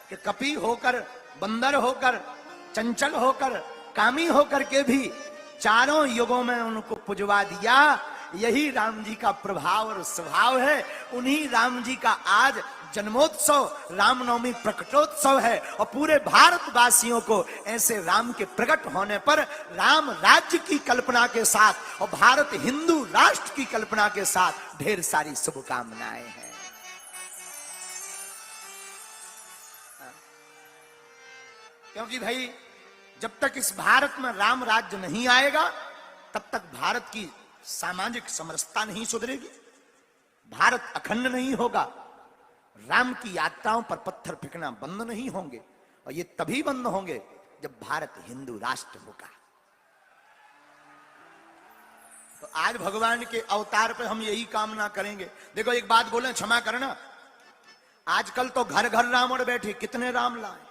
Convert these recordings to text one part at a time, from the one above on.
कि कपी होकर, बंदर होकर, चंचल होकर, कामी होकर के भी चारों युगों में उनको पुजवा दिया। यही राम जी का प्रभाव और स्वभाव है। उन्हीं राम जी का आज जन्मोत्सव, रामनवमी प्रकटोत्सव है और पूरे भारतवासियों को ऐसे राम के प्रकट होने पर राम राज्य की कल्पना के साथ और भारत हिंदू राष्ट्र की कल्पना के साथ ढेर सारी शुभकामनाएं हैं। क्योंकि भाई जब तक इस भारत में राम राज्य नहीं आएगा तब तक भारत की सामाजिक समरसता नहीं सुधरेगी, भारत अखंड नहीं होगा, राम की यात्राओं पर पत्थर फेंकना बंद नहीं होंगे और ये तभी बंद होंगे जब भारत हिंदू राष्ट्र होगा। तो आज भगवान के अवतार पे हम यही कामना करेंगे। देखो एक बात बोले, क्षमा करना, आजकल तो घर घर रावण बैठे, कितने राम लाए।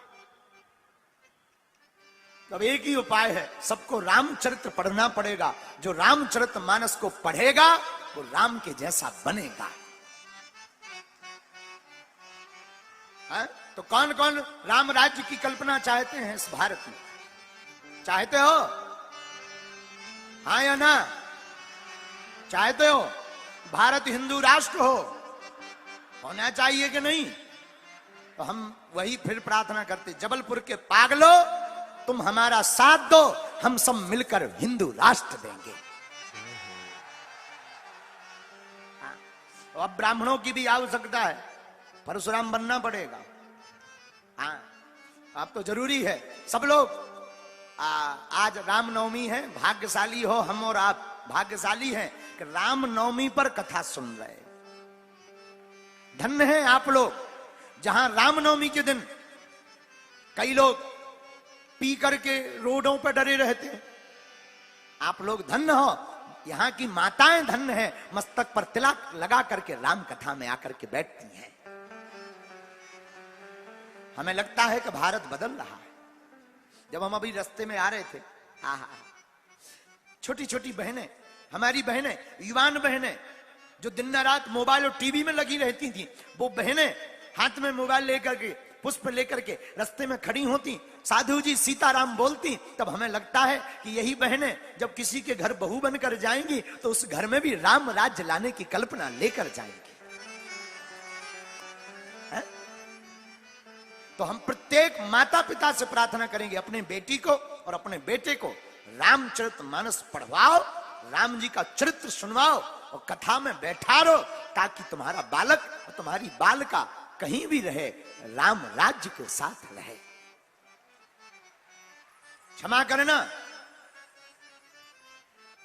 अब एक ही उपाय है, सबको रामचरित्र पढ़ना पड़ेगा। जो रामचरित मानस को पढ़ेगा वो राम के जैसा बनेगा। तो कौन कौन राम राज्य की कल्पना चाहते हैं इस भारत में? चाहते हो? हाँ या ना? चाहते हो भारत हिंदू राष्ट्र हो? होना चाहिए कि नहीं? तो हम वही फिर प्रार्थना करते, जबलपुर के पागलो तुम हमारा साथ दो, हम सब मिलकर हिंदू राष्ट्र देंगे। तो अब ब्राह्मणों की भी आवश्यकता है, परशुराम बनना पड़ेगा। हाँ, अब तो जरूरी है। सब लोग आज रामनवमी है, भाग्यशाली हो हम और आप भाग्यशाली हैं कि रामनवमी पर कथा सुन रहे। धन्य हैं आप लोग, जहां रामनवमी के दिन कई लोग पी करके रोडों पर डरे रहते हैं। आप लोग धन्य हो, यहां की माताएं धन्य हैं, मस्तक पर तिलक लगा करके राम कथा में आकर के बैठती हैं। हमें लगता है कि भारत बदल रहा है। जब हम अभी रास्ते में आ रहे थे, छोटी छोटी बहनें, हमारी बहनें, युवान बहनें जो दिन रात मोबाइल और टीवी में लगी रहती थी, वो बहनें हाथ में मोबाइल लेकर के, पुष्प लेकर के रास्ते में खड़ी होती, साधु जी सीताराम बोलती, तब हमें लगता है कि यही बहनें जब किसी के घर बहू बनकर जाएंगी तो उस घर में भी राम राज्य लाने की कल्पना लेकर जाएंगी। तो हम प्रत्येक माता पिता से प्रार्थना करेंगे, अपने बेटी को और अपने बेटे को रामचरितमानस पढ़वाओ, राम जी का चरित्र सुनवाओ और कथा में बैठा रहो, ताकि तुम्हारा बालक और तुम्हारी बालिका कहीं भी रहे राम राज्य के साथ रहे। क्षमा करना,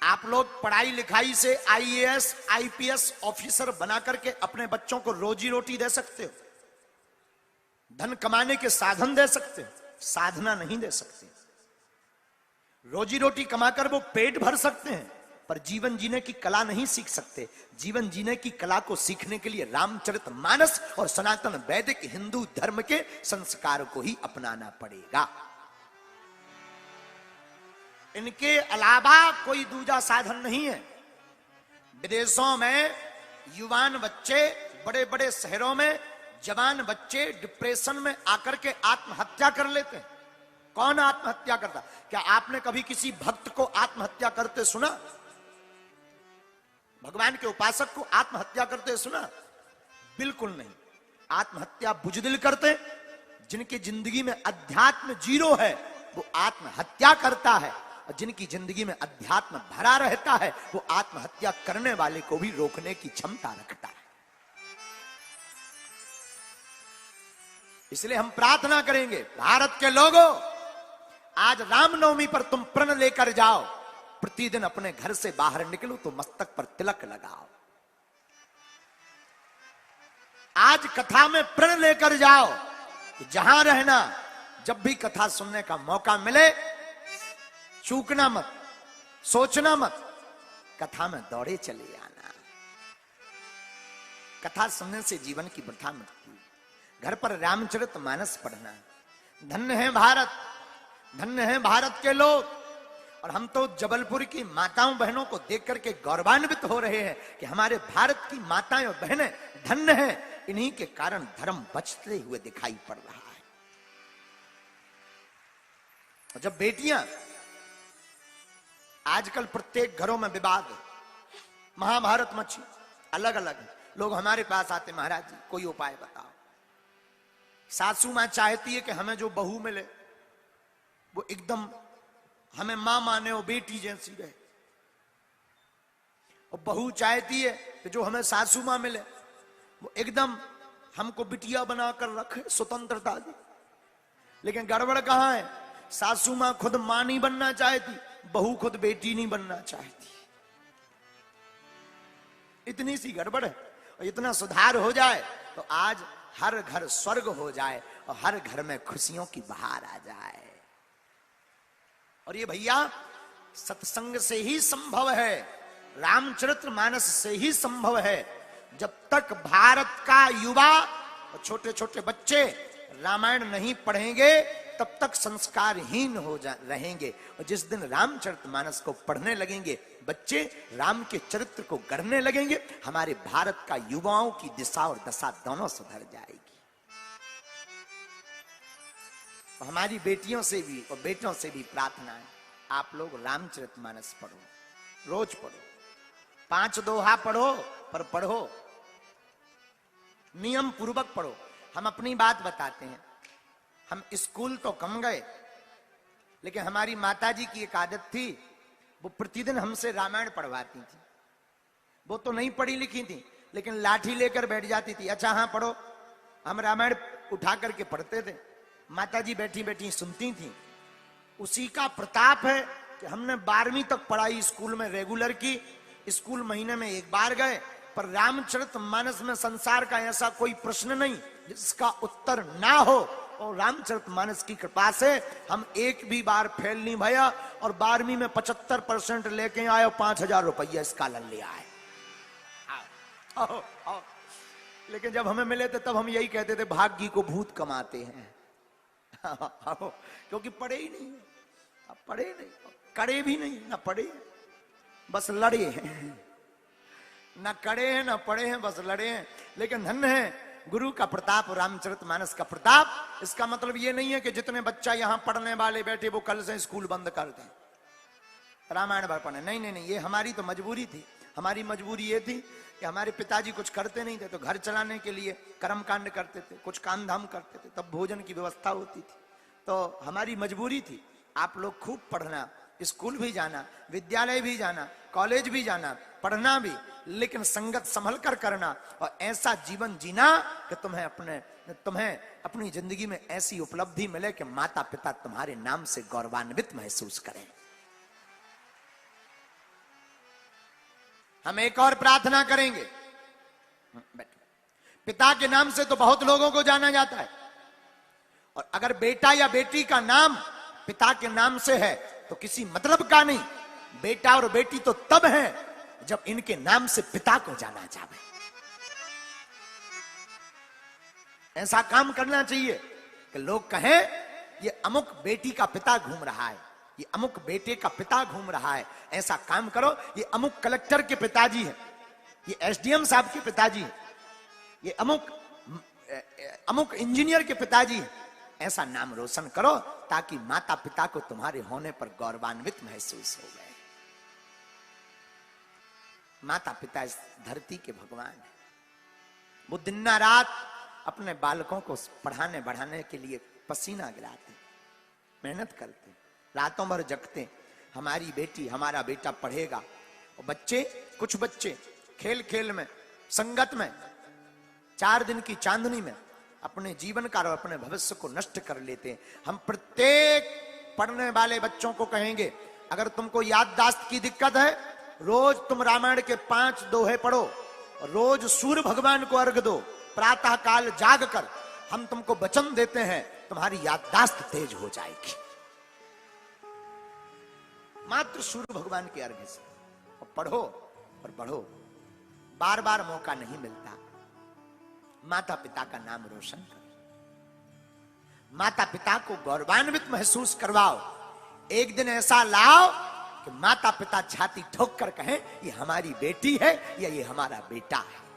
आप लोग पढ़ाई लिखाई से आईएएस आईपीएस ऑफिसर बना करके अपने बच्चों को रोजी रोटी दे सकते हो, धन कमाने के साधन दे सकते हो, साधना नहीं दे सकते। रोजी रोटी कमाकर वो पेट भर सकते हैं, पर जीवन जीने की कला नहीं सीख सकते। जीवन जीने की कला को सीखने के लिए रामचरितमानस और सनातन वैदिक हिंदू धर्म के संस्कार को ही अपनाना पड़ेगा। इनके अलावा कोई दूजा साधन नहीं है। विदेशों में युवान बच्चे, बड़े बड़े शहरों में जवान बच्चे डिप्रेशन में आकर के आत्महत्या कर लेते हैं। कौन आत्महत्या करता? क्या आपने कभी किसी भक्त को आत्महत्या करते सुना? भगवान के उपासक को आत्महत्या करते सुना? बिल्कुल नहीं। आत्महत्या बुजदिल करते, जिनकी जिंदगी में अध्यात्म जीरो है वो आत्महत्या करता है, और जिनकी जिंदगी में अध्यात्म भरा रहता है वो आत्महत्या करने वाले को भी रोकने की क्षमता रखता है। इसलिए हम प्रार्थना करेंगे, भारत के लोगों, आज रामनवमी पर तुम प्रण लेकर जाओ, प्रतिदिन अपने घर से बाहर निकलो तो मस्तक पर तिलक लगाओ। आज कथा में प्रण लेकर जाओ कि जहां रहना, जब भी कथा सुनने का मौका मिले चूकना मत, सोचना मत, कथा में दौड़े चले आना। कथा सुनने से जीवन की वृथा मिटती। घर पर रामचरितमानस पढ़ना। धन्य है भारत, धन्य है भारत के लोग। और हम तो जबलपुर की माताओं बहनों को देख करके गौरवान्वित हो रहे हैं कि हमारे भारत की माताएं और बहनें धन्य हैं। इन्हीं के कारण धर्म बचते हुए दिखाई पड़ रहा है। और जब बेटियां, आजकल प्रत्येक घरों में विवाद है, महाभारत मची, अलग अलग है। लोग हमारे पास आते, महाराज जी कोई उपाय बताओ। सासू मां चाहती है कि हमें जो बहू मिले वो एकदम हमें मां माने, वो बेटी जैसी रहे, और बहू चाहती है कि जो हमें सासू मां मिले वो एकदम हमको बिटिया बनाकर रखे, स्वतंत्रता दे। लेकिन गड़बड़ कहां है? सासू मां खुद मां नहीं बनना चाहती, बहू खुद बेटी नहीं बनना चाहती। इतनी सी गड़बड़ है। और इतना सुधार हो जाए तो आज हर घर स्वर्ग हो जाए और हर घर में खुशियों की बहार आ जाए। और ये भैया सत्संग से ही संभव है, रामचरितमानस से ही संभव है। जब तक भारत का युवा और छोटे छोटे बच्चे रामायण नहीं पढ़ेंगे तब तक संस्कारहीन हो रहेंगे। और जिस दिन रामचरितमानस को पढ़ने लगेंगे बच्चे, राम के चरित्र को गढ़ने लगेंगे, हमारे भारत का युवाओं की दिशा और दशा दोनों सुधर जाएगी। तो हमारी बेटियों से भी और बेटों से भी प्रार्थना है, आप लोग रामचरितमानस पढ़ो, रोज पढ़ो, 5 दोहा पढ़ो, पर पढ़ो नियम पूर्वक पढ़ो। हम अपनी बात बताते हैं, हम स्कूल तो कम गए, लेकिन हमारी माताजी की एक आदत थी, वो प्रतिदिन हमसे रामायण पढ़वाती थी। वो तो नहीं पढ़ी लिखी थी, लेकिन लाठी लेकर बैठ जाती थी, अच्छा हाँ पढ़ो। हम रामायण उठा करके पढ़ते थे, माताजी बैठी बैठी सुनती थी। उसी का प्रताप है कि हमने 12वीं तक पढ़ाई स्कूल में रेगुलर की। स्कूल महीने में एक बार गए, पर रामचरितमानस में संसार का ऐसा कोई प्रश्न नहीं जिसका उत्तर ना हो। और रामचरितमानस की कृपा से हम एक भी बार फेल नहीं भया, और 12वीं में 75% लेके आए, 5000 रुपया स्कॉलर ले आए। लेकिन जब हमें मिले थे तब हम यही कहते थे, भाग्य को भूत कमाते हैं। क्योंकि पढ़े ही नहीं, पढ़े नहीं, करे भी नहीं, ना पढ़े, बस लड़े हैं, ना कड़े हैं ना पढ़े हैं, बस लड़े हैं। लेकिन धन्य है गुरु का प्रताप, रामचरितमानस का प्रताप। इसका मतलब ये नहीं है कि जितने बच्चा यहां पढ़ने वाले बैठे वो कल से स्कूल बंद कर दें, रामायण भर पढ़े। नहीं नहीं नहीं, ये हमारी तो मजबूरी थी। हमारी मजबूरी ये थी कि हमारे पिताजी कुछ करते नहीं थे, तो घर चलाने के लिए कर्मकांड करते थे, कुछ काम धाम करते थे, तब भोजन की व्यवस्था होती थी। तो हमारी मजबूरी थी। आप लोग खूब पढ़ना, स्कूल भी जाना, विद्यालय भी जाना, कॉलेज भी जाना, पढ़ना भी, लेकिन संगत संभल कर करना, और ऐसा जीवन जीना कि तुम्हें अपनी जिंदगी में ऐसी उपलब्धि मिले कि माता पिता तुम्हारे नाम से गौरवान्वित महसूस करें। हम एक और प्रार्थना करेंगे। पिता के नाम से तो बहुत लोगों को जाना जाता है, और अगर बेटा या बेटी का नाम पिता के नाम से है तो किसी मतलब का नहीं। बेटा और बेटी तो तब है जब इनके नाम से पिता को जाना जाए। ऐसा काम करना चाहिए कि लोग कहें ये अमुक बेटी का पिता घूम रहा है, ये अमुक बेटे का पिता घूम रहा है। ऐसा काम करो, ये अमुक कलेक्टर के पिताजी है, ये एसडीएम साहब के पिताजी है, ये अमुक इंजीनियर के पिताजी है। ऐसा नाम रोशन करो ताकि माता पिता को तुम्हारे होने पर गौरवान्वित महसूस हो गए। माता पिता इस धरती के भगवान है। वो दिन रात अपने बालकों को पढ़ाने बढ़ाने के लिए पसीना गिराते, मेहनत करते, रातों भर जगते। हमारी बेटी हमारा बेटा पढ़ेगा। और बच्चे, कुछ बच्चे खेल खेल में, संगत में, 4 दिन की चांदनी में अपने जीवन का और अपने भविष्य को नष्ट कर लेते हैं। हम प्रत्येक पढ़ने वाले बच्चों को कहेंगे, अगर तुमको याददाश्त की दिक्कत है, रोज तुम रामायण के 5 दोहे पढ़ो, रोज सूर्य भगवान को अर्घ दो, प्रातः काल जाग कर। हम तुमको वचन देते हैं, तुम्हारी याददाश्त तेज हो जाएगी। मात्र सूर्य भगवान के अर्घ से और पढ़ो और बढ़ो। बार बार मौका नहीं मिलता। माता पिता का नाम रोशन करो, माता पिता को गौरवान्वित महसूस करवाओ। एक दिन ऐसा लाओ कि माता पिता छाती ठोक कर कहें, ये हमारी बेटी है या ये हमारा बेटा है।